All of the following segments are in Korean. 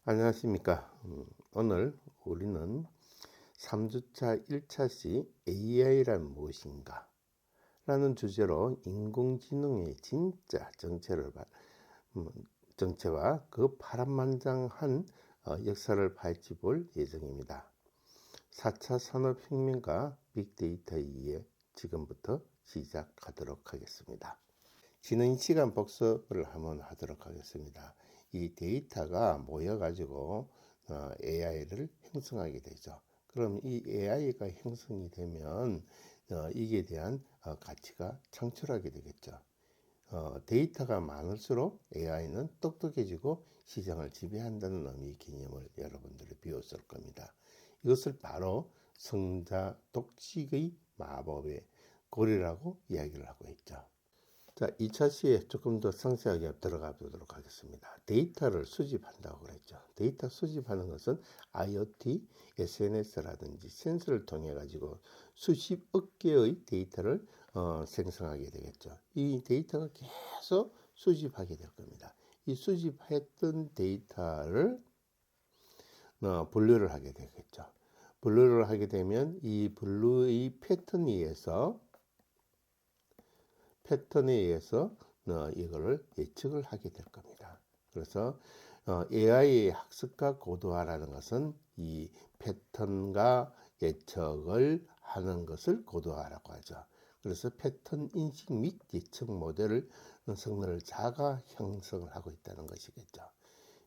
안녕하십니까. 오늘 우리는 3주차 1차 시 AI란 무엇인가? 라는 주제로 인공지능의 진짜 음, 정체와 그 파란만장한 역사를 파헤쳐 볼 예정입니다. 4차 산업혁명과 빅데이터 이해 지금부터 시작하도록 하겠습니다. 지난 시간 복습을 한번 하도록 하겠습니다. 이 데이터가 모여가지고 AI를 형성하게 되죠. 그럼 이 AI가 형성이 되면 이게 대한 가치가 창출하게 되겠죠. 데이터가 많을수록 AI는 똑똑해지고 시장을 지배한다는 의미 개념을 여러분들이 배웠을 겁니다. 이것을 바로 성자 독식의 마법의 고리라고 이야기를 하고 있죠. 자, 2차 시에 조금 더 상세하게 들어가 보도록 하겠습니다. 데이터를 수집한다고 그랬죠. 데이터 수집하는 것은 IoT, SNS라든지 센서를 통해 가지고 수십억 개의 데이터를 생성하게 되겠죠. 이 데이터가 계속 수집하게 될 겁니다. 이 수집했던 데이터를 분류를 하게 되겠죠. 분류를 하게 되면 이 분류의 패턴에 의해서 이거를 예측을 하게 될 겁니다. 그래서 AI의 학습과 고도화라는 것은 이 패턴과 예측을 하는 것을 고도화라고 하죠. 그래서 패턴 인식 및 예측 모델을 성능을 자가 형성을 하고 있다는 것이겠죠.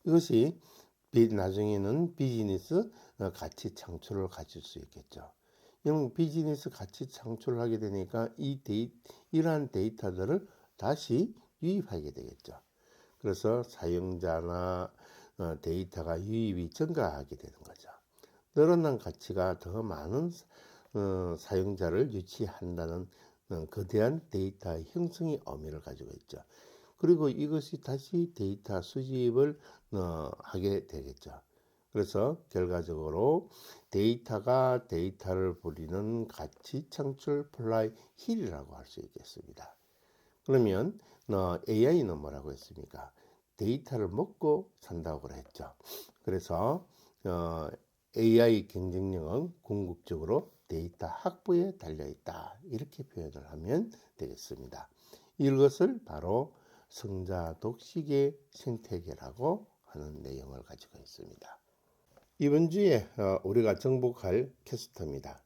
이것이 나중에는 비즈니스 가치 창출을 가질 수 있겠죠. 이런 비즈니스 가치 창출을 하게 되니까 이러한 데이터들을 다시 유입하게 되겠죠. 그래서 사용자나 데이터가 유입이 증가하게 되는 거죠. 늘어난 가치가 더 많은 사용자를 유치한다는 거대한 데이터 형성의 의미를 가지고 있죠. 그리고 이것이 다시 데이터 수집을 하게 되겠죠. 그래서 결과적으로 데이터가 데이터를 부리는 가치 창출 플라이 힐이라고 할 수 있겠습니다. 그러면 AI는 뭐라고 했습니까? 데이터를 먹고 산다고 했죠. 그래서 AI 경쟁력은 궁극적으로 데이터 확보에 달려있다. 이렇게 표현을 하면 되겠습니다. 이것을 바로 성자 독식의 생태계라고 하는 내용을 가지고 있습니다. 이번 주에 우리가 정복할 캐스터입니다.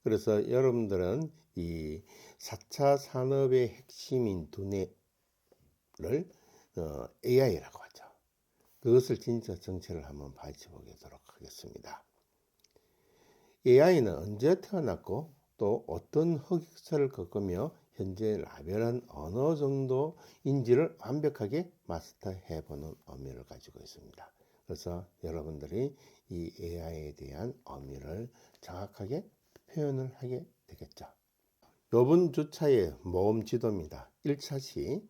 그래서 여러분들은 이 4차 산업의 핵심인 두뇌를 AI라고 하죠. 그것을 진짜 정체를 한번 파헤쳐 보도록 하겠습니다. AI는 언제 태어났고 또 어떤 흑역사를 겪으며 현재 라벨한 어느 정도인지를 완벽하게 마스터해 보는 의미를 가지고 있습니다. 그래서 여러분들이 이 AI에 대한 의미를 정확하게 표현을 하게 되겠죠. 이번 주차의 모험 지도입니다. 1차 시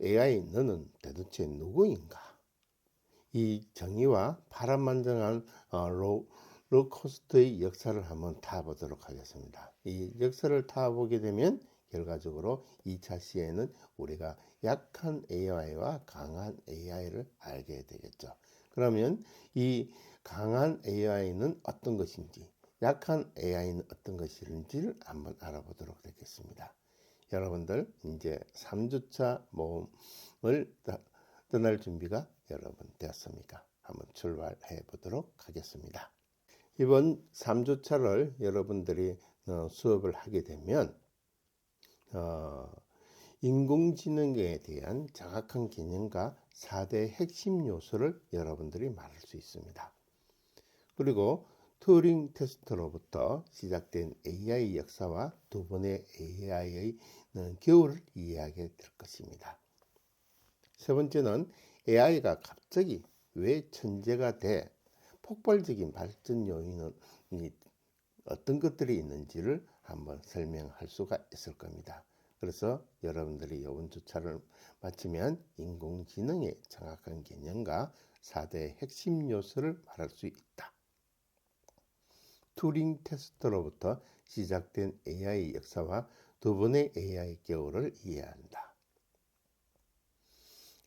AI 너는 도대체 누구인가? 이 정의와 파란만장한 롤코스터의 역사를 한번 타보도록 하겠습니다. 이 역사를 타보게 되면 결과적으로 2차 시에는 우리가 약한 AI와 강한 AI를 알게 되겠죠. 그러면 이 강한 AI는 어떤 것인지, 약한 AI는 어떤 것인지를 한번 알아보도록 하겠습니다. 여러분들 이제 3주차 모험을 떠날 준비가 여러분 되었습니까? 한번 출발해 보도록 하겠습니다. 이번 3주차를 여러분들이 수업을 하게 되면 인공지능에 대한 정확한 개념과 4대 핵심 요소를 여러분들이 말할 수 있습니다. 그리고 튜링 테스트로부터 시작된 AI 역사와 두 번의 AI의 겨울을 이해하게 될 것입니다. 세 번째는 AI가 갑자기 왜 천재가 돼 폭발적인 발전 요인은 어떤 것들이 있는지를 한번 설명할 수가 있을 겁니다. 그래서 여러분들이 이번 주차를 마치면 인공지능의 정확한 개념과 4대 핵심 요소를 말할 수 있다. 튜링 테스트로부터 시작된 AI 역사와 두 번의 AI 겨울을 이해한다.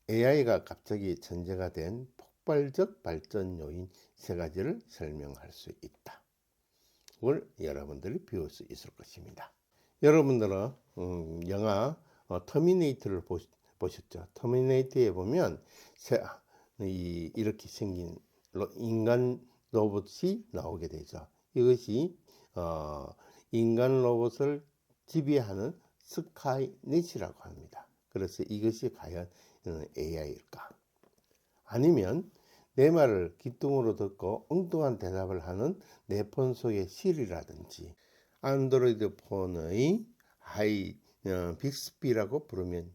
AI가 갑자기 천재가 된 폭발적 발전 요인 세 가지를 설명할 수 있다. 그걸 여러분들이 배울 수 있을 것입니다. 여러분들은 영화 터미네이터를 보셨죠? 터미네이터에 보면 이렇게 생긴 인간 로봇이 나오게 되죠. 이것이 인간 로봇을 지배하는 스카이넷이라고 합니다. 그래서 이것이 과연 AI일까? 아니면 내 말을 귀뚱으로 듣고 엉뚱한 대답을 하는 내 폰 속의 시리라든지 안드로이드 폰의 빅스비라고 부르면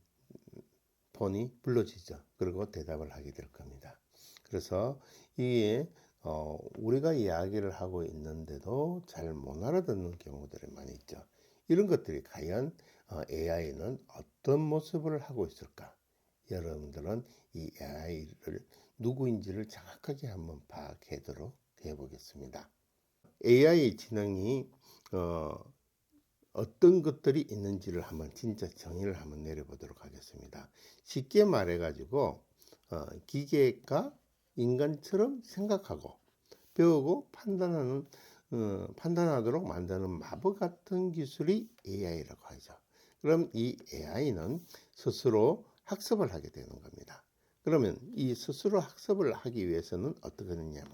폰이 불러지죠. 그리고 대답을 하게 될 겁니다. 그래서 이게 우리가 이야기를 하고 있는데도 잘 못 알아듣는 경우들이 많이 있죠. 이런 것들이 과연 AI는 어떤 모습을 하고 있을까? 여러분들은 이 AI를 누구인지를 정확하게 한번 파악하도록 해보겠습니다. AI 지능이 어떤 것들이 있는지를 한번 진짜 정의를 한번 내려보도록 하겠습니다. 쉽게 말해가지고 기계가 인간처럼 생각하고 배우고 판단하도록 만드는 마법 같은 기술이 AI라고 하죠. 그럼 이 AI는 스스로 학습을 하게 되는 겁니다. 그러면 이 스스로 학습을 하기 위해서는 어떻게 되냐면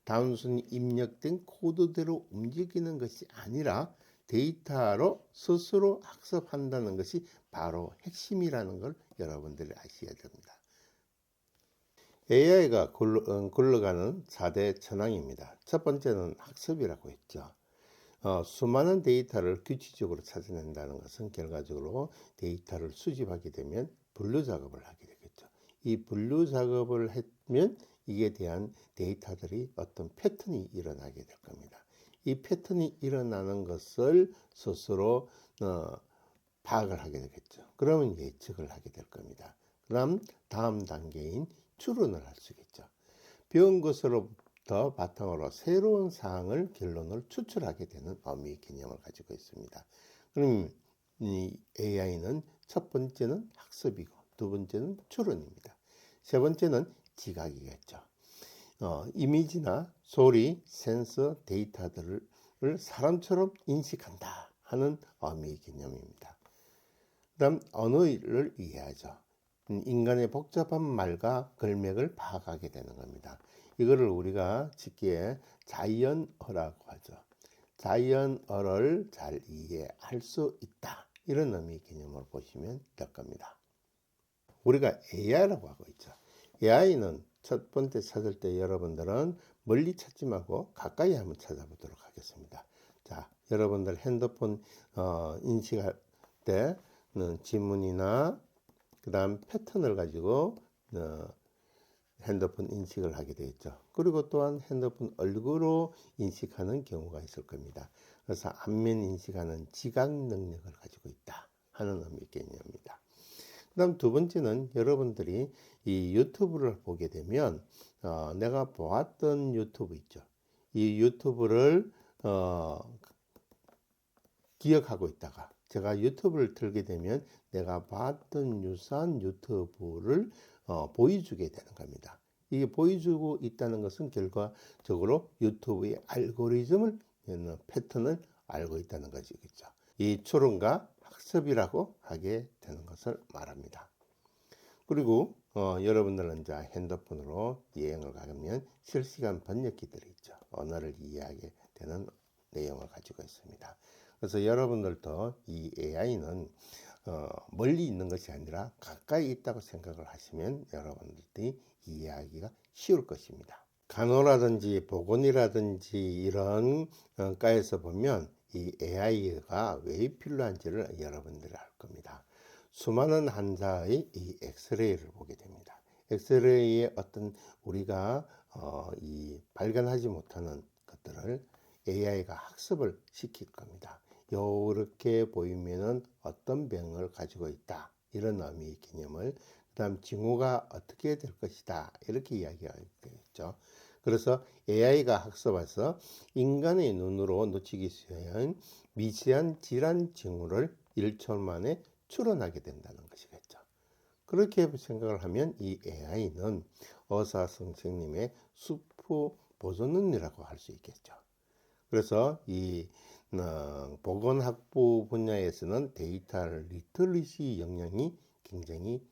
단순히 입력된 코드대로 움직이는 것이 아니라 데이터로 스스로 학습한다는 것이 바로 핵심이라는 걸 여러분들이 아셔야 됩니다. AI가 굴러가는 4대 천왕입니다. 첫 번째는 학습이라고 했죠. 수많은 데이터를 규칙적으로 찾아낸다는 것은 결과적으로 데이터를 수집하게 되면 분류 작업을 하게 되겠죠. 이 분류 작업을 하면 이에 대한 데이터들이 어떤 패턴이 일어나게 될 겁니다. 이 패턴이 일어나는 것을 스스로 파악을 하게 되겠죠. 그러면 예측을 하게 될 겁니다. 그럼 다음 단계인 추론을 할 수 있겠죠. 배운 것으로부터 바탕으로 새로운 사항을 결론을 추출하게 되는 의미 개념을 가지고 있습니다. 그럼 이 AI는 첫 번째는 학습이고 두 번째는 추론입니다. 세 번째는 지각이겠죠. 이미지나 소리, 센서, 데이터들을 사람처럼 인식한다 하는 의미 개념입니다. 그다음 언어를 이해하죠. 인간의 복잡한 말과 걸맥을 파악하게 되는 겁니다. 이거를 우리가 쉽게 자연어라고 하죠. 자연어를 잘 이해할 수 있다. 이런 의미 개념을 보시면 될 겁니다. 우리가 AI라고 하고 있죠. AI는 첫 번째 찾을 때 여러분들은 멀리 찾지 말고 가까이 한번 찾아보도록 하겠습니다. 자, 여러분들 핸드폰 인식할 때는 지문이나 그 다음 패턴을 가지고 핸드폰 인식을 하게 되겠죠. 그리고 또한 핸드폰 얼굴로 인식하는 경우가 있을 겁니다. 그래서 안면 인식하는 지각 능력을 가지고 있다 하는 의미 개념입니다. 그 다음 두 번째는 여러분들이 이 유튜브를 보게 되면 내가 보았던 유튜브 있죠. 이 유튜브를 기억하고 있다가 제가 유튜브를 틀게 되면 내가 봤던 유사한 유튜브를 보여주게 되는 겁니다. 이게 보여주고 있다는 것은 결과적으로 유튜브의 알고리즘을 패턴을 알고 있다는 것이겠죠. 이 추론과 학습이라고 하게 되는 것을 말합니다. 그리고 여러분들은 이제 핸드폰으로 여행을 가면 실시간 번역기들이 있죠. 언어를 이해하게 되는 내용을 가지고 있습니다. 그래서 여러분들도 이 AI는 멀리 있는 것이 아니라 가까이 있다고 생각을 하시면 여러분들이 이해하기가 쉬울 것입니다. 간호라든지 보건이라든지 이런 과에서 보면 이 AI가 왜 필요한지를 여러분들이 알 겁니다. 수많은 환자의 이 엑스레이를 보게 됩니다. 엑스레이의 어떤 우리가 발견하지 못하는 것들을 AI가 학습을 시킬 겁니다. 이렇게 보이면은 어떤 병을 가지고 있다 이런 의미의 개념을 그다음 징후가 어떻게 될 것이다 이렇게 이야기하게 되겠죠. 그래서 AI가 학습해서 인간의 눈으로 놓치기 쉬운 미세한 질환 징후를 1초 만에 추론하게 된다는 것이겠죠. 그렇게 생각을 하면 이 AI는 의사 선생님의 슈퍼보조능이라고 할 수 있겠죠. 그래서 이 보건학부 분야에서는 데이터 리터리시 역량이 굉장히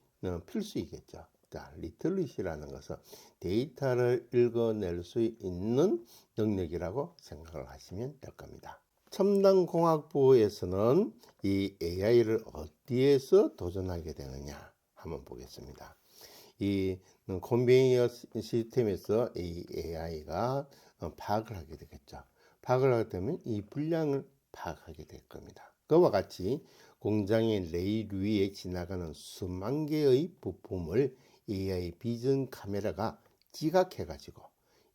필수이겠죠. 자, 리터리시라는 것은 데이터를 읽어낼 수 있는 능력이라고 생각을 하시면 될 겁니다. 첨단공학부에서는 이 AI를 어디에서 도전하게 되느냐 한번 보겠습니다. 이 컨베이어 시스템에서 이 AI가 파악을 하게 되겠죠. 파악을 하게 되면 이 분량을 파악하게 될 겁니다. 그와 같이 공장의 레일 위에 지나가는 수만 개의 부품을 AI 비전 카메라가 지각해 가지고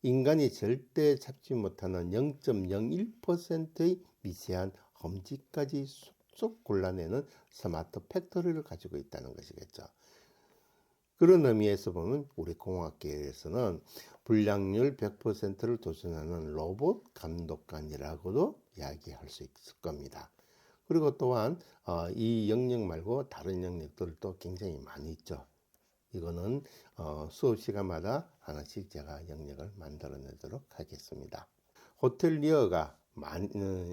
인간이 절대 잡지 못하는 0.01%의 미세한 험지까지 쏙쏙 골라내는 스마트 팩토리를 가지고 있다는 것이겠죠. 그런 의미에서 보면 우리 공학계에서는 불량률 100%를 도전하는 로봇 감독관이라고도 이야기할 수 있을 겁니다. 그리고 또한 이 영역 말고 다른 영역들도 굉장히 많이 있죠. 이거는 수업 시간마다 하나씩 제가 영역을 만들어내도록 하겠습니다. 호텔리어가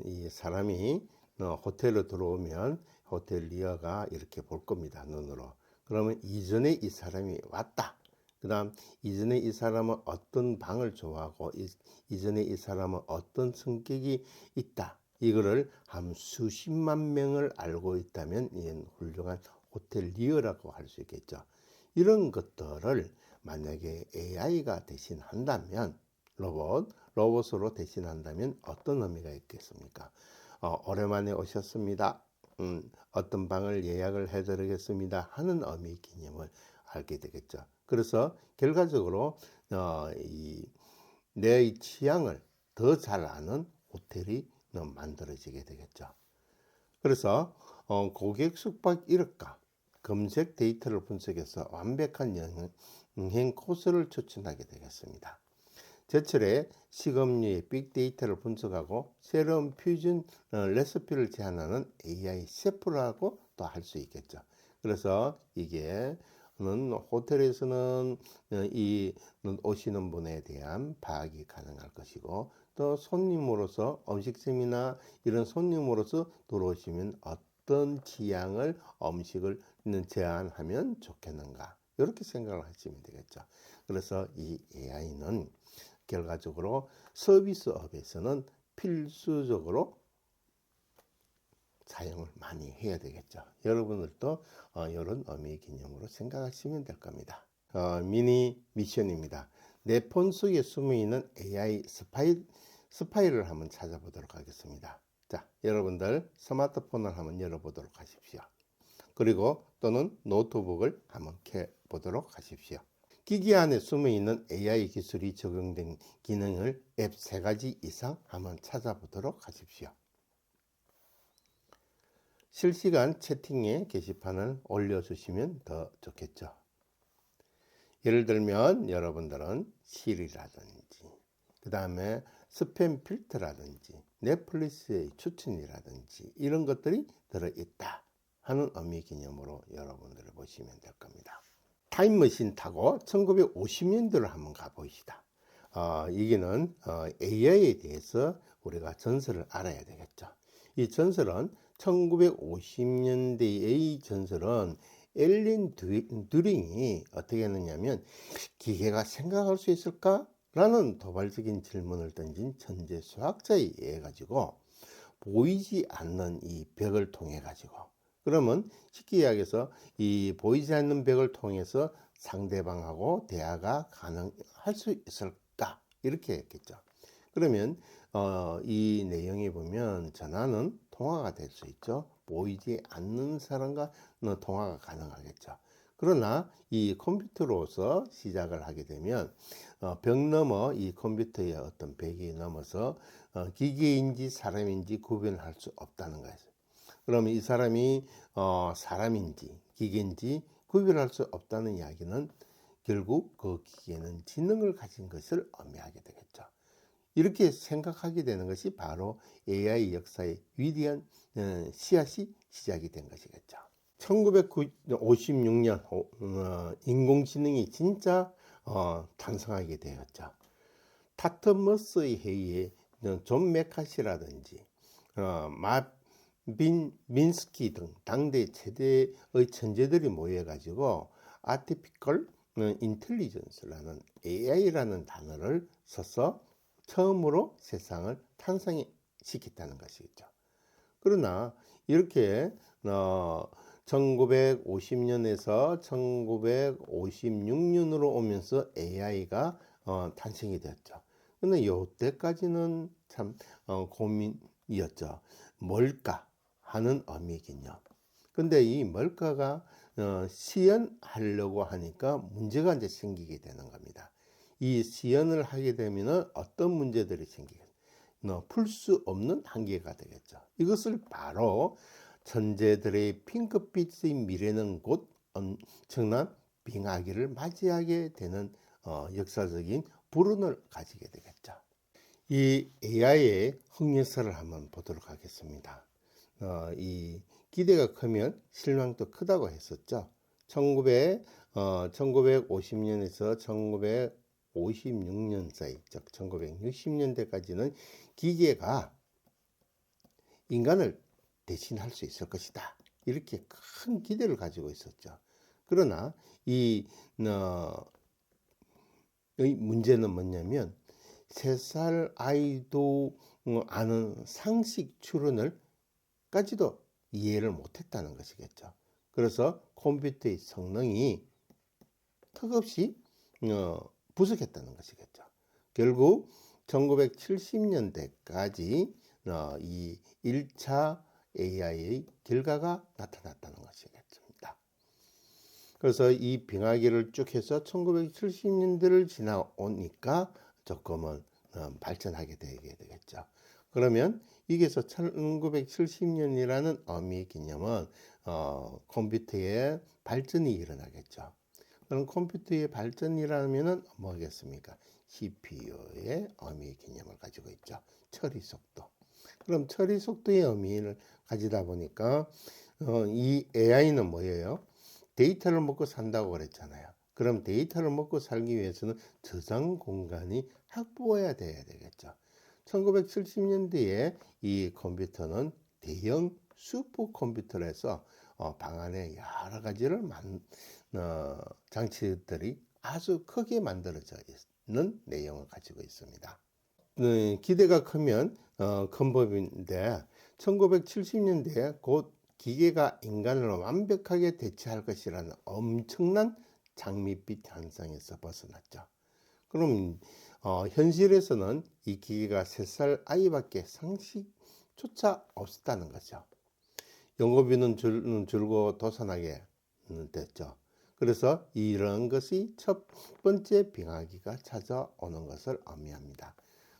이 사람이 호텔로 들어오면 호텔리어가 이렇게 볼 겁니다. 눈으로. 그러면 이전에 이 사람이 왔다. 그 다음 이전에 이 사람은 어떤 방을 좋아하고 이전에 이 사람은 어떤 성격이 있다. 이거를 한 수십만 명을 알고 있다면 이는 훌륭한 호텔리어라고 할 수 있겠죠. 이런 것들을 만약에 AI가 대신한다면 로봇으로 대신한다면 어떤 의미가 있겠습니까? 오랜만에 오셨습니다. 어떤 방을 예약을 해드리겠습니다 하는 의미 개념을 알게 되겠죠. 그래서 결과적으로 내 취향을 더 잘 아는 호텔이 만들어지게 되겠죠. 그래서 고객 숙박 이력과 검색 데이터를 분석해서 완벽한 여행 코스를 추천하게 되겠습니다. 제철에 식음료의 빅데이터를 분석하고 새로운 퓨전 레시피를 제안하는 AI 셰프라고 또 할 수 있겠죠. 그래서 이게 호텔에서는 이 오시는 분에 대한 파악이 가능할 것이고 또 손님으로서 음식점이나 이런 손님으로서 들어오시면 어떤 취향을 음식을 제안하면 좋겠는가 이렇게 생각을 하시면 되겠죠. 그래서 이 AI는 결과적으로 서비스업에서는 필수적으로 사용을 많이 해야 되겠죠. 여러분들도 이런 의미 개념으로 생각하시면 될 겁니다. 미니 미션입니다. 내 폰 속에 숨어있는 AI 스파이를 한번 찾아보도록 하겠습니다. 자, 여러분들 스마트폰을 한번 열어보도록 하십시오. 그리고 또는 노트북을 한번 켜보도록 하십시오. 기기 안에 숨어있는 AI 기술이 적용된 기능을 앱 3가지 이상 한번 찾아보도록 하십시오. 실시간 채팅에 게시판을 올려주시면 더 좋겠죠. 예를 들면 여러분들은 실이라든지 그 다음에 스팸 필터라든지 넷플릭스의 추천이라든지 이런 것들이 들어있다 하는 의미 개념으로 여러분들을 보시면 될 겁니다. 타임머신 타고 1950년대로 한번 가보시다. 이게는 AI에 대해서 우리가 전설을 알아야 되겠죠. 이 전설은 1950년대의 전설은 앨런 튜링이 어떻게 했느냐면 기계가 생각할 수 있을까? 라는 도발적인 질문을 던진 천재 수학자에 의해 가지고 보이지 않는 이 벽을 통해 가지고 그러면 쉽게 이야기해서 이 보이지 않는 벽을 통해서 상대방하고 대화가 가능할 수 있을까? 이렇게 했겠죠. 그러면 이 내용에 보면 전화는 통화가 될 수 있죠. 보이지 않는 사람과 통화가 가능하겠죠. 그러나 이 컴퓨터로서 시작을 하게 되면 벽 너머 이 컴퓨터의 어떤 벽이 넘어서 기계인지 사람인지 구별할 수 없다는 거예요. 그러면 이 사람이 사람인지 기계인지 구별할 수 없다는 이야기는 결국 그 기계는 지능을 가진 것을 의미하게 되겠죠. 이렇게 생각하게 되는 것이 바로 AI 역사의 위대한 씨앗이 시작이 된 것이겠죠. 1956년 인공지능이 진짜 탄생하게 되었죠. 타트머스의 회의에 존 메카시라든지 마빈 민스키 등 당대 최대의 천재들이 모여가지고 아티피컬 인텔리전스라는 AI라는 단어를 써서 처음으로 세상을 탄생시켰다는 것이죠. 그러나 이렇게 1950년에서 1956년으로 오면서 AI가 탄생이 되었죠. 근데 요때까지는 참 고민이었죠. 뭘까 하는 의미이긴요. 근데 이 뭘까가 시연하려고 하니까 문제가 이제 생기게 되는 겁니다. 이 시연을 하게 되면 어떤 문제들이 생기겠어요? 풀 수 없는 한계가 되겠죠. 이것을 바로 천재들의 핑크빛의 미래는 곧 엄청난 빙하기를 맞이하게 되는 역사적인 불운을 가지게 되겠죠. 이 AI의 흑역사를 한번 보도록 하겠습니다. 이 기대가 크면 실망도 크다고 했었죠. 1950년에서 1956년 사이, 즉 1960년대까지는 기계가 인간을 대신할 수 있을 것이다. 이렇게 큰 기대를 가지고 있었죠. 그러나 이 문제는 뭐냐면 3살 아이도 아는 상식 추론을까지도 이해를 못했다는 것이겠죠. 그래서 컴퓨터의 성능이 턱없이 부족했다는 것이겠죠. 결국 1970년대까지 이 1차 AI의 결과가 나타났다는 것이겠습니다. 그래서 이 빙하기를 쭉 해서 1970년대를 지나오니까 조금은 발전하게 되게 되겠죠. 그러면 여기서 1970년이라는 의미의 개념은 컴퓨터의 발전이 일어나겠죠. 그럼 컴퓨터의 발전이라면 뭐겠습니까? CPU의 의미의 개념을 가지고 있죠. 처리 속도. 그럼 처리 속도의 의미를 가지다 보니까 이 AI는 뭐예요? 데이터를 먹고 산다고 그랬잖아요. 그럼 데이터를 먹고 살기 위해서는 저장 공간이 확보해야 돼야 되겠죠. 1970년대에 이 컴퓨터는 대형 슈퍼컴퓨터에서 방 안에 여러 가지를 장치들이 아주 크게 만들어져 있는 내용을 가지고 있습니다. 기대가 크면 큰 법인데 1970년대에 곧 기계가 인간을 완벽하게 대체할 것이라는 엄청난 장밋빛 현상에서 벗어났죠. 그럼 현실에서는 이 기계가 3살 아이밖에 상식조차 없었다는 거죠. 연구비는 줄고 도산하게 됐죠. 그래서 이런 것이 첫 번째 빙하기가 찾아오는 것을 의미합니다.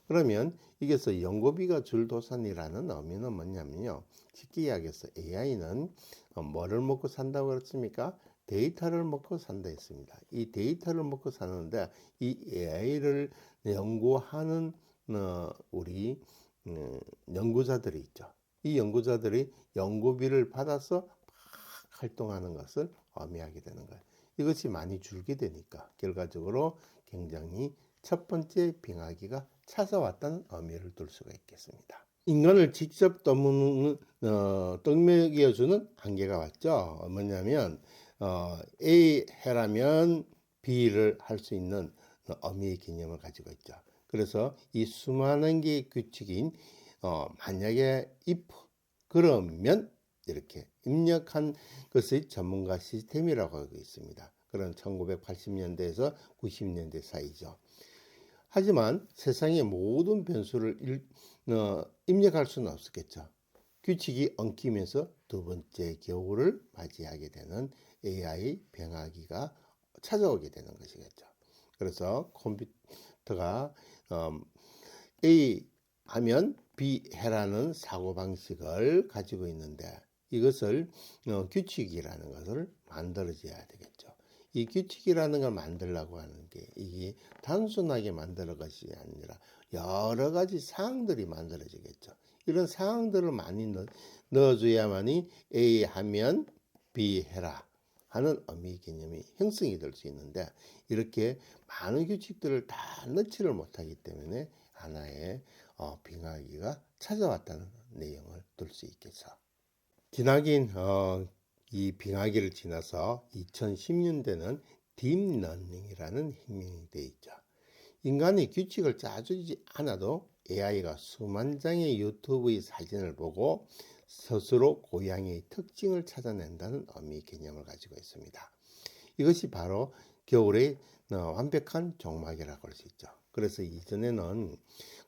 그러면 이게서 연구비가 줄도산이라는 의미는 뭐냐면요. 쉽게 이야기해서 AI는 뭐를 먹고 산다고 그랬습니까? 데이터를 먹고 산다 했습니다. 이 데이터를 먹고 사는데 이 AI를 연구하는 우리 연구자들이 있죠. 이 연구자들이 연구비를 받아서 막 활동하는 것을 의미하게 되는 거예요. 이것이 많이 줄게 되니까 결과적으로 굉장히 첫 번째 빙하기가 찾아왔다는 의미를 둘 수가 있겠습니다. 인간을 직접 떡먹여주는 한계가 왔죠. 뭐냐면 A 해라면 B를 할 수 있는 의미의 개념을 가지고 있죠. 그래서 이 수많은 개의 규칙인 만약에 if 그러면 이렇게 입력한 것의 전문가 시스템이라고 하고 있습니다. 그런 1980년대에서 90년대 사이죠. 하지만 세상의 모든 변수를 입력할 수는 없었겠죠. 규칙이 엉키면서 두 번째 겨울을 맞이하게 되는 AI 빙하기가 찾아오게 되는 것이겠죠. 그래서 컴퓨터가 A 하면 B 해라는 사고방식을 가지고 있는데 이것을 규칙이라는 것을 만들어줘야 되겠죠. 이 규칙이라는 걸 만들려고 하는 게 이게 단순하게 만드는 것이 아니라 여러 가지 사항들이 만들어지겠죠. 이런 사항들을 많이 넣어줘야만이 A 하면 비해라 하는 의미 개념이 형성이 될 수 있는데, 이렇게 많은 규칙들을 다 넣지를 못하기 때문에 하나의 빙하기가 찾아왔다는 내용을 들 수 있겠죠. 지나긴 이 빙하기를 지나서 2010년대는 딥러닝이라는 혁명이 되어 있죠. 인간이 규칙을 짜주지 않아도 AI가 수만 장의 유튜브의 사진을 보고 스스로 고양이의 특징을 찾아낸다는 의미 개념을 가지고 있습니다. 이것이 바로 겨울의 완벽한 종막이라고 할 수 있죠. 그래서 이전에는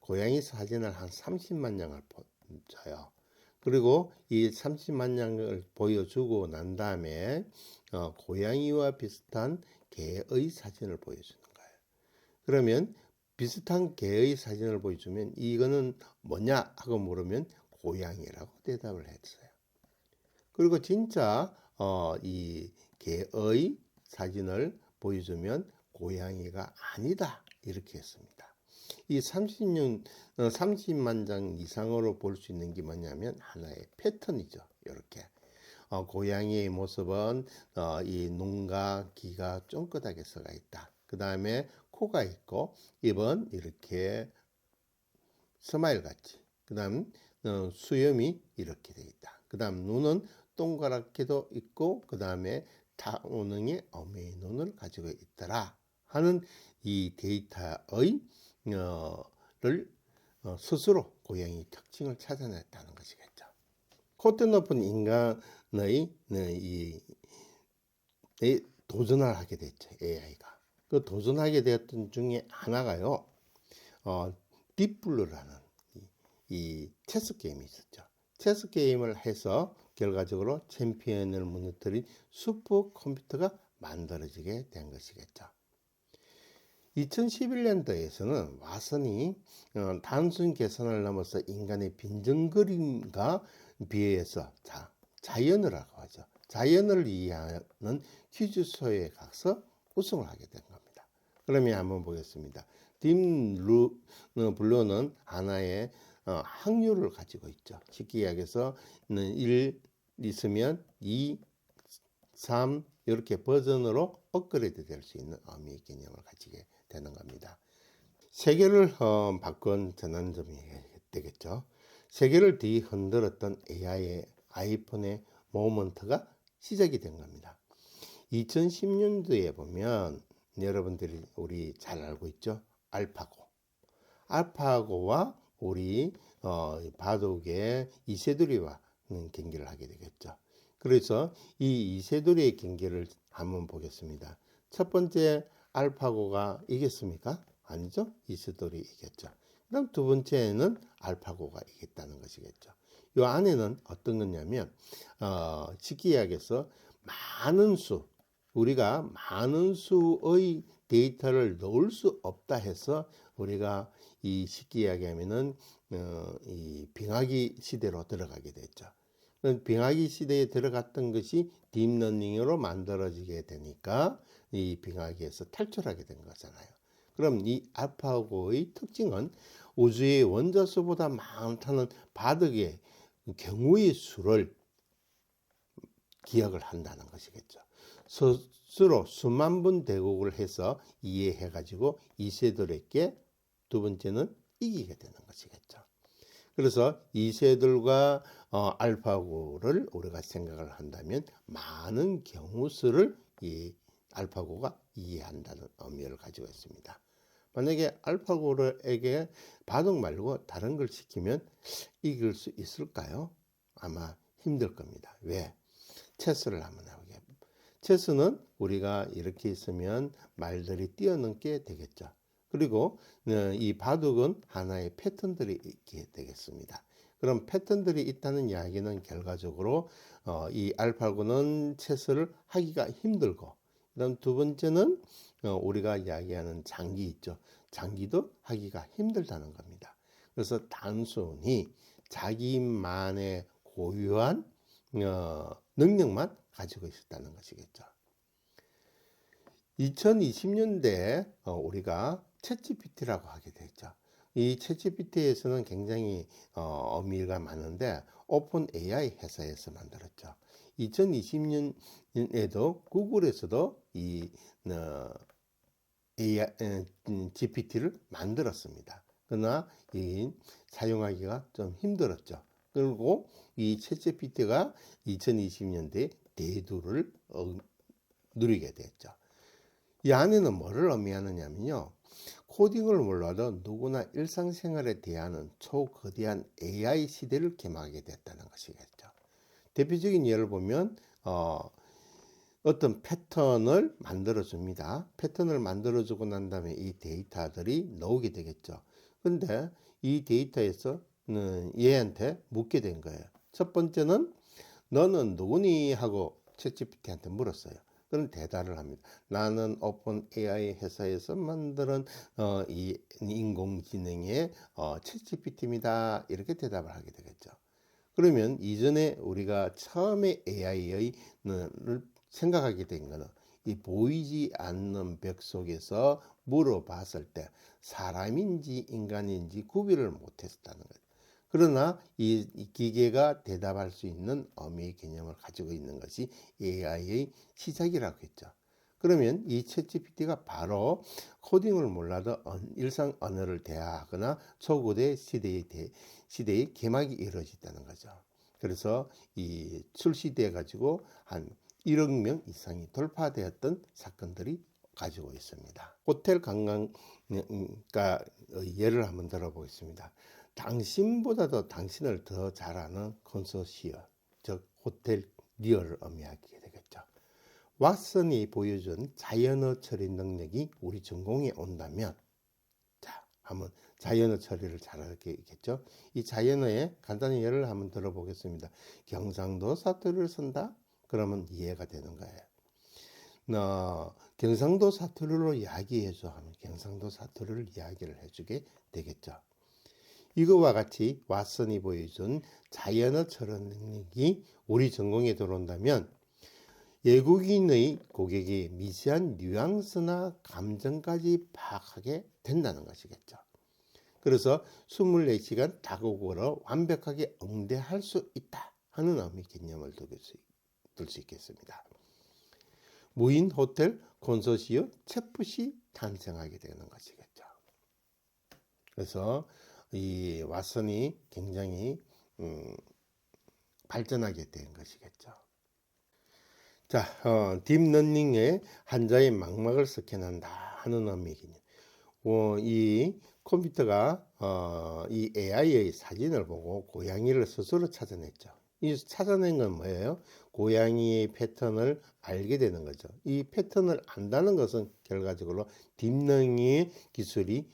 고양이 사진을 한 30만 장을 보여줘요. 그리고 이 30만 장을 보여주고 난 다음에 고양이와 비슷한 개의 사진을 보여주는 거예요. 그러면 비슷한 개의 사진을 보여주면 이거는 뭐냐 하고 물으면 고양이라고 대답을 했어요. 그리고 진짜 이 개의 사진을 보여주면 고양이가 아니다 이렇게 했습니다. 이 30만 장 이상으로 볼 수 있는 게 뭐냐면 하나의 패턴이죠. 이렇게 고양이의 모습은 이 눈과 귀가 쫑긋하게 서가 있다. 그 다음에 코가 있고 입은 이렇게 스마일 같이, 그 다음 수염이 이렇게 되어 있다. 그 다음 눈은 동그랗게도 있고, 그 다음에 타원형의 어미의 눈을 가지고 있더라 하는 이 데이터의 를 스스로 고양이 특징을 찾아냈다는 것이겠죠. 콧대 높은 인간의 도전을 하게 됐죠. AI가. 그 도전하게 되었던 중에 하나가요. 딥블루라는 이 체스 게임이 있었죠. 체스 게임을 해서 결과적으로 챔피언을 무너뜨린 슈퍼컴퓨터가 만들어지게 된 것이겠죠. 2011년도에서는 와슨이 단순 계산을 넘어서 인간의 빈정거림과 비해서 자연어라고 하죠. 자연을 이해하는 퀴즈쇼에 가서 우승을 하게 된 겁니다. 그러면 한번 보겠습니다. 딥블루는 하나의 확률을 가지고 있죠. 쉽게 이야기해서 1 있으면 2, 3 이렇게 버전으로 업그레이드 될 수 있는 의미 개념을 가지게 되는 겁니다. 세계를 바꾼 전환점이 되겠죠. 세계를 뒤흔들었던 AI의 아이폰의 모먼트가 시작이 된 겁니다. 2010년도에 보면 여러분들이 우리 잘 알고 있죠. 알파고와 우리 바둑의 이세돌이와 경기를 하게 되겠죠. 그래서 이 이세돌이의 경기를 한번 보겠습니다. 첫 번째 알파고가 이겼습니까? 아니죠. 이세돌이 이겼죠. 그럼 두 번째는 알파고가 이겼다는 것이겠죠. 이 안에는 어떤 거냐면 쉽게 이야기해서 우리가 많은 수의 데이터를 넣을 수 없다 해서 우리가 이 쉽게 이야기하면은 이 빙하기 시대로 들어가게 됐죠. 빙하기 시대에 들어갔던 것이 딥러닝으로 만들어지게 되니까 이 빙하기에서 탈출하게 된 거잖아요. 그럼 이 알파고의 특징은 우주의 원자수보다 많다는 바둑의 경우의 수를 기억을 한다는 것이겠죠. 스스로 수만 번 대국을 해서 이해해 가지고 이세돌에게 두 번째는 이기게 되는 것이겠죠. 그래서 이세돌과 알파고를 우리가 생각을 한다면 많은 경우수를 이 알파고가 이해한다는 의미를 가지고 있습니다. 만약에 알파고에게 바둑 말고 다른 걸 시키면 이길 수 있을까요? 아마 힘들 겁니다. 왜? 체스를 한번 해보게. 체스는 우리가 이렇게 있으면 말들이 뛰어넘게 되겠죠. 그리고 이 바둑은 하나의 패턴들이 있게 되겠습니다. 그럼 패턴들이 있다는 이야기는 결과적으로 이 알파고는 체스를 하기가 힘들고, 그다음 두 번째는 우리가 이야기하는 장기 있죠. 장기도 하기가 힘들다는 겁니다. 그래서 단순히 자기만의 고유한 능력만 가지고 있었다는 것이겠죠. 2020년대에 우리가 챗GPT라고 하게 됐죠. 이 챗GPT에서는 굉장히 의미가 많은데 오픈 AI 회사에서 만들었죠. 2020년에도 구글에서도 이 AI, GPT를 만들었습니다. 그러나 이 사용하기가 좀 힘들었죠. 그리고 이 챗GPT가 2020년대에 대두를 누리게 됐죠. 이 안에는 뭐를 의미하느냐면요. 코딩을 몰라도 누구나 일상생활에 대하는 초거대한 AI 시대를 개막하게 됐다는 것이겠죠. 대표적인 예를 보면 어떤 패턴을 만들어 줍니다. 패턴을 만들어 주고 난 다음에 이 데이터들이 나오게 되겠죠. 근데 이 데이터에서 얘한테 묻게 된 거예요. 첫 번째는 너는 누구니 하고 챗GPT한테 물었어요. 그럼 대답을 합니다. 나는 오픈 AI 회사에서 만드는 이 인공지능의 챗GPT입니다. 이렇게 대답을 하게 되겠죠. 그러면 이전에 우리가 처음에 AI를 생각하게 된 거는 이 보이지 않는 벽 속에서 물어봤을 때 사람인지 인간인지 구별을 못했었다는 거죠. 그러나 이 기계가 대답할 수 있는 어미의 개념을 가지고 있는 것이 AI의 시작이라고 했죠. 그러면 이 챗GPT가 바로 코딩을 몰라도 일상 언어를 대화하거나 초고대 시대의 개막이 이루어졌다는 거죠. 그래서 이 출시돼 가지고 한 1억 명 이상이 돌파되었던 사건들이 가지고 있습니다. 호텔 관광가 예를 한번 들어보겠습니다. 당신보다도 당신을 더 잘 아는 컨소시어, 즉 호텔 리어를 의미하게 되겠죠. 왓슨이 보여준 자연어 처리 능력이 우리 전공에 온다면, 자, 한번 자연어 처리를 잘하겠죠. 이 자연어의 간단한 예를 한번 들어보겠습니다. 경상도 사투리를 쓴다? 그러면 이해가 되는 거예요. 경상도 사투리로 이야기해줘 하면 경상도 사투리를 이야기를 해주게 되겠죠. 이거와 같이 왓슨이 보여준 자연어 처리 능력이 우리 전공에 들어온다면 외국인의 고객이 미세한 뉘앙스나 감정까지 파악하게 된다는 것이겠죠. 그래서 24시간 다국어로 완벽하게 응대할 수 있다 하는 의미 개념을 둘 수 있겠습니다. 무인 호텔 컨소시어 챗봇이 탄생하게 되는 것이겠죠. 그래서 이 왓슨이 굉장히 발전하게 된 것이겠죠. 자, 딥러닝의 한자의 망막을 스캔한다 하는 의미이군요. 이 컴퓨터가 이 AI의 사진을 보고 고양이를 스스로 찾아냈죠. 이 찾아낸 건 뭐예요? 고양이의 패턴을 알게 되는 거죠. 이 패턴을 안다는 것은 결과적으로 딥러닝의 기술이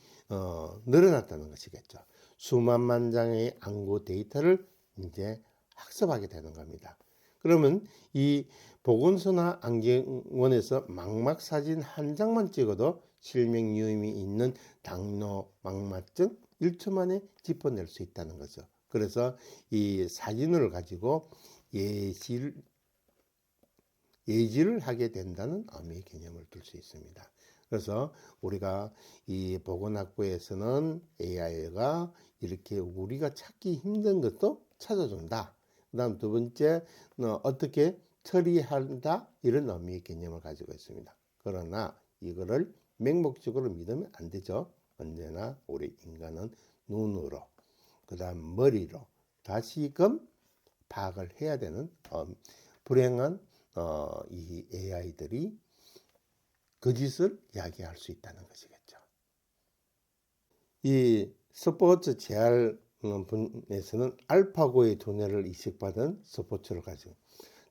늘어났다는 것이겠죠. 수만만 장의 안구 데이터를 이제 학습하게 되는 겁니다. 그러면 이 보건소나 안경원에서 망막 사진 한 장만 찍어도 실명 유임이 있는 당뇨 망막증 1초 만에 짚어낼 수 있다는 거죠. 그래서 이 사진을 가지고 예지를 하게 된다는 의미의 개념을 둘 수 있습니다. 그래서 우리가 이 보건학부에서는 AI가 이렇게 우리가 찾기 힘든 것도 찾아준다. 그 다음 두 번째, 어떻게 처리한다. 이런 의미의 개념을 가지고 있습니다. 그러나 이거를 맹목적으로 믿으면 안 되죠. 언제나 우리 인간은 눈으로, 그 다음 머리로 다시금 파악을 해야 되는 불행한 이 AI들이 거짓을 이야기할 수 있다는 것이겠죠. 이 스포츠 재활 분에서는 알파고의 두뇌를 이식받은 스포츠를 가지고,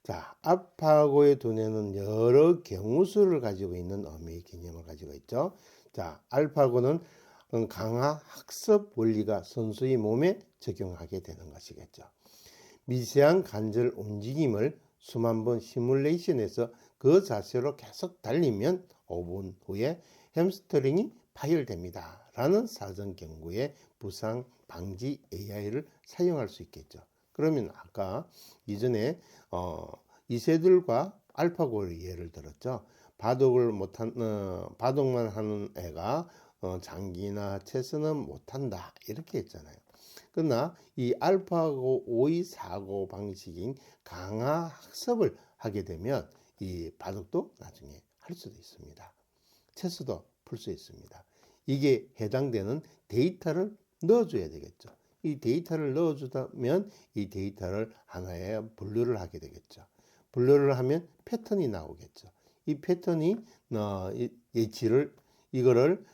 자, 알파고의 두뇌는 여러 경우수를 가지고 있는 의미의 개념을 가지고 있죠. 자, 알파고는 강화 학습 원리가 선수의 몸에 적용하게 되는 것이겠죠. 미세한 관절 움직임을 수만 번 시뮬레이션해서 그 자세로 계속 달리면 5분 후에 햄스트링이 파열됩니다. 라는 사전 경고의 부상 방지 AI를 사용할 수 있겠죠. 그러면 아까 이전에 이세돌과 알파고를 예를 들었죠. 바둑만 하는 애가 장기나 체스는 못한다 이렇게 했잖아요. 그러나 이 알파고 오이 사고 방식인 강화 학습을 하게 되면 이 바둑도 나중에 할 수도 있습니다. 체스도 풀 수 있습니다. 이게 해당되는 데이터를 넣어줘야 되겠죠. 이 데이터를 넣어주면 이 데이터를 하나에 분류를 하게 되겠죠. 분류를 하면 패턴이 나오겠죠. 이 패턴이 이거를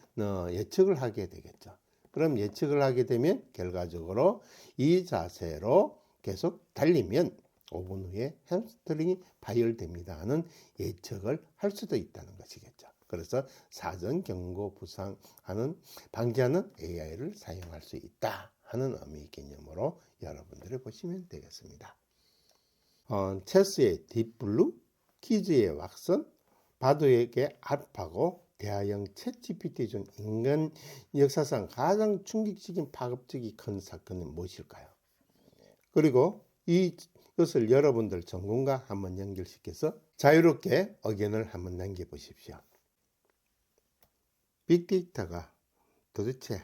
예측을 하게 되겠죠. 그럼 예측을 하게 되면 결과적으로 이 자세로 계속 달리면 5분 후에 햄스트링이 파열됩니다 하는 예측을 할 수도 있다는 것이겠죠. 그래서 사전 경고 부상하는 방지하는 AI를 사용할 수 있다 하는 의미 개념으로 여러분들이 보시면 되겠습니다. 체스의 딥블루, 퀴즈의 왁슨, 바둑의 알파고, 대화형 챗GPT 중 인간 역사상 가장 충격적인 파급력이 큰 사건은 무엇일까요? 그리고 이것을 여러분들 전공과 한번 연결시켜서 자유롭게 의견을 한번 남겨보십시오. 빅데이터가 도대체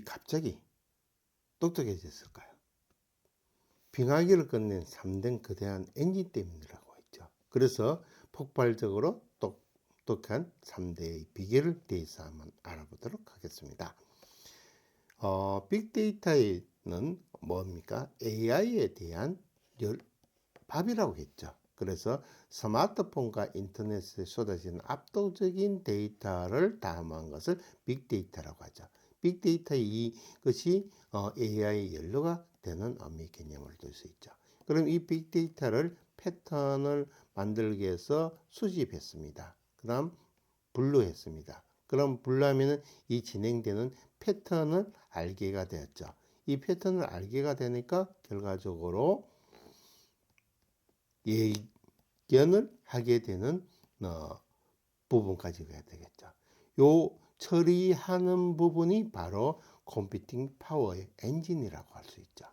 갑자기 똑똑해졌을까요? 빙하기를 끝낸 3등 거대한 엔진 때문이라고 했죠. 그래서 폭발적으로 똑똑한 3대의 비결을 대해서 한번 알아보도록 하겠습니다. 빅데이터는 뭡니까? AI에 대한 밥이라고 했죠. 그래서 스마트폰과 인터넷에 쏟아지는 압도적인 데이터를 담은 것을 빅데이터라고 하죠. 빅데이터의 이것이 AI의 연료가 되는 의미 개념을 들 수 있죠. 그럼 이 빅데이터를 패턴을 만들기 위해서 수집했습니다. 그 다음 분류했습니다. 그럼 분류하면 이 진행되는 패턴을 알게가 되었죠. 이 패턴을 알게가 되니까 결과적으로 예견을 하게 되는 부분까지 가야 되겠죠. 요 처리하는 부분이 바로 컴퓨팅 파워의 엔진이라고 할 수 있죠.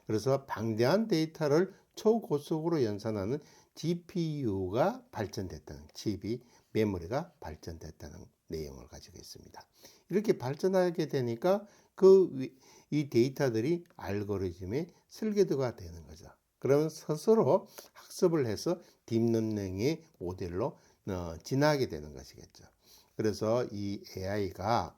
그래서 방대한 데이터를 초고속으로 연산하는 GPU가 발전됐다는 칩이 메모리가 발전됐다는 내용을 가지고 있습니다. 이렇게 발전하게 되니까 이 데이터들이 알고리즘의 설계도가 되는 거죠. 그러면 스스로 학습을 해서 딥러닝의 모델로 진화하게 되는 것이겠죠. 그래서 이 AI가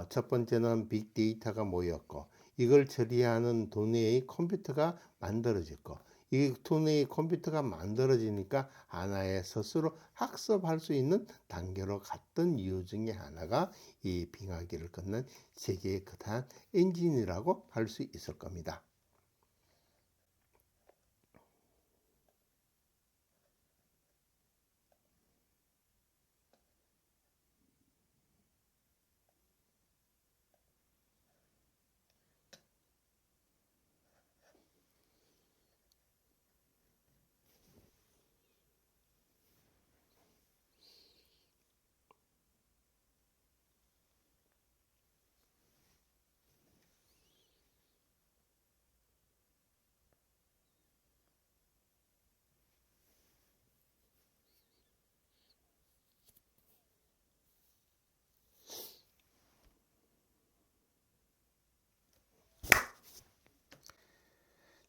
첫 번째는 빅데이터가 모였고 이걸 처리하는 도내의 컴퓨터가 만들어졌고 이 도내의 컴퓨터가 만들어지니까 하나의 스스로 학습할 수 있는 단계로 갔던 이유 중에 하나가 이 빙하기를 걷는 세계의 거대한 엔진이라고 할 수 있을 겁니다.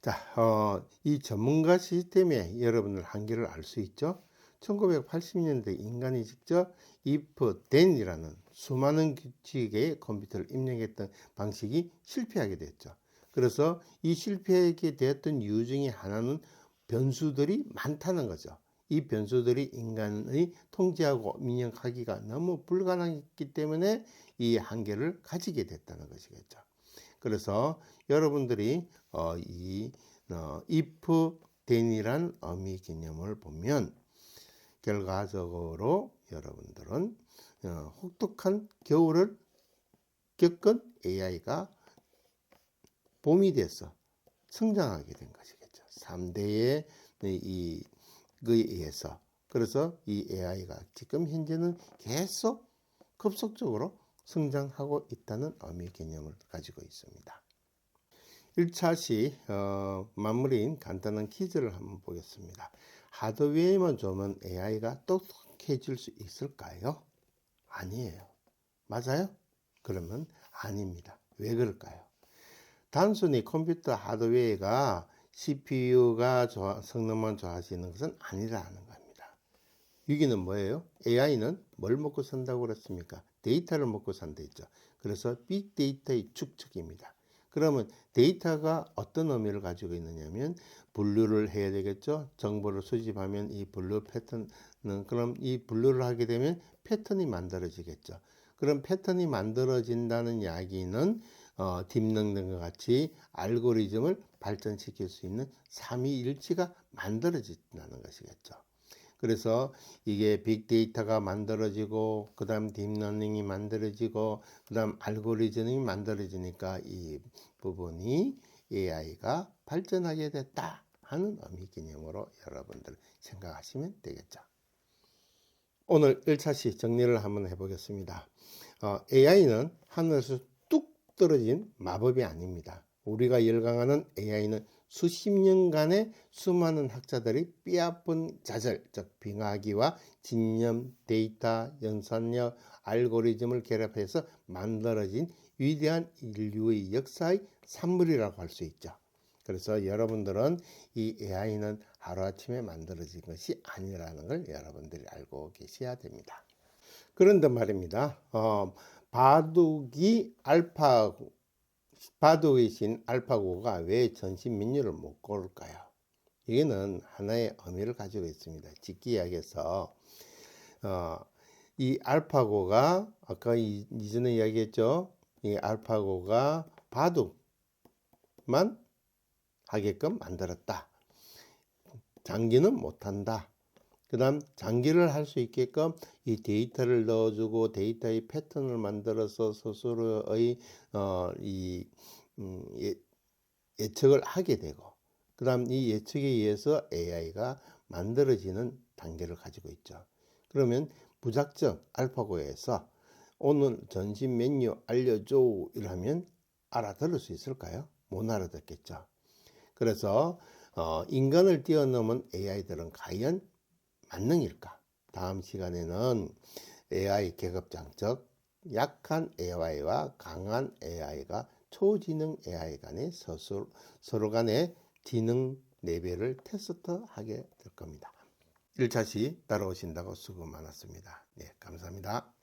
자, 이 전문가 시스템의 여러분들 한계를 알 수 있죠. 1980년대 인간이 직접 if then이라는 수많은 규칙의 컴퓨터를 입력했던 방식이 실패하게 됐죠. 그래서 이 실패하게 되었던 이유 중에 하나는 변수들이 많다는 거죠. 이 변수들이 인간의 통제하고 입력하기가 너무 불가능했기 때문에 이 한계를 가지게 됐다는 것이겠죠. 그래서 여러분들이 if then이란 의미 개념을 보면 결과적으로 여러분들은 혹독한 겨울을 겪은 AI가 봄이 돼서 성장하게 된 것이겠죠. 3대의 그에 의해서. 그래서 이 AI가 지금 현재는 계속 급속적으로 성장하고 있다는 의미 개념을 가지고 있습니다. 1차 시 마무리인 간단한 퀴즈를 한번 보겠습니다. 하드웨어만 좋으면 AI가 똑똑해질 수 있을까요? 아니에요. 맞아요? 그러면 아닙니다. 왜 그럴까요? 단순히 컴퓨터 하드웨어가 CPU가 성능만 좋아지는 것은 아니라는 겁니다. 여기는 뭐예요? AI는 뭘 먹고 산다고 그랬습니까? 데이터를 먹고 산다 했죠. 그래서 빅데이터의 축적입니다. 그러면 데이터가 어떤 의미를 가지고 있느냐면 분류를 해야 되겠죠. 정보를 수집하면 이 분류 패턴은, 그럼 이 분류를 하게 되면 패턴이 만들어지겠죠. 그럼 패턴이 만들어진다는 이야기는 딥러닝과 같이 알고리즘을 발전시킬 수 있는 삼위일치가 만들어진다는 것이겠죠. 그래서 이게 빅데이터가 만들어지고 그 다음 딥러닝이 만들어지고 그 다음 알고리즘이 만들어지니까 이 부분이 AI가 발전하게 됐다 하는 의미 개념으로 여러분들 생각하시면 되겠죠. 오늘 1차시 정리를 한번 해보겠습니다. AI는 하늘에서 뚝 떨어진 마법이 아닙니다. 우리가 열광하는 AI는 수십 년간의 수많은 학자들이 뼈아픈 자질, 즉 빙하기와 진념, 데이터, 연산력, 알고리즘을 결합해서 만들어진 위대한 인류의 역사의 산물이라고 할 수 있죠. 그래서 여러분들은 이 AI는 하루아침에 만들어진 것이 아니라는 걸 여러분들이 알고 계셔야 됩니다. 그런데 말입니다. 바둑의 신 알파고가 왜 전신 민요를 못 고를까요? 이게는 하나의 의미를 가지고 있습니다. 직기 이야기에서 이 알파고가 아까 이전에 이야기했죠. 이 알파고가 바둑만 하게끔 만들었다. 장기는 못한다. 그 다음 장기를 할 수 있게끔 이 데이터를 넣어주고 데이터의 패턴을 만들어서 스스로의 예측을 하게 되고 그 다음 이 예측에 의해서 AI가 만들어지는 단계를 가지고 있죠. 그러면 무작정 알파고에서 오늘 전신 메뉴 알려줘 이러면 알아들을 수 있을까요? 못 알아듣겠죠. 그래서 인간을 뛰어넘은 AI들은 과연 만능일까? 다음 시간에는 AI 계급장, 약한 AI와 강한 AI가 초지능 AI 간의 서로 간의 지능 레벨을 테스트하게 될 겁니다. 1차시 따라오신다고 수고 많았습니다. 네, 감사합니다.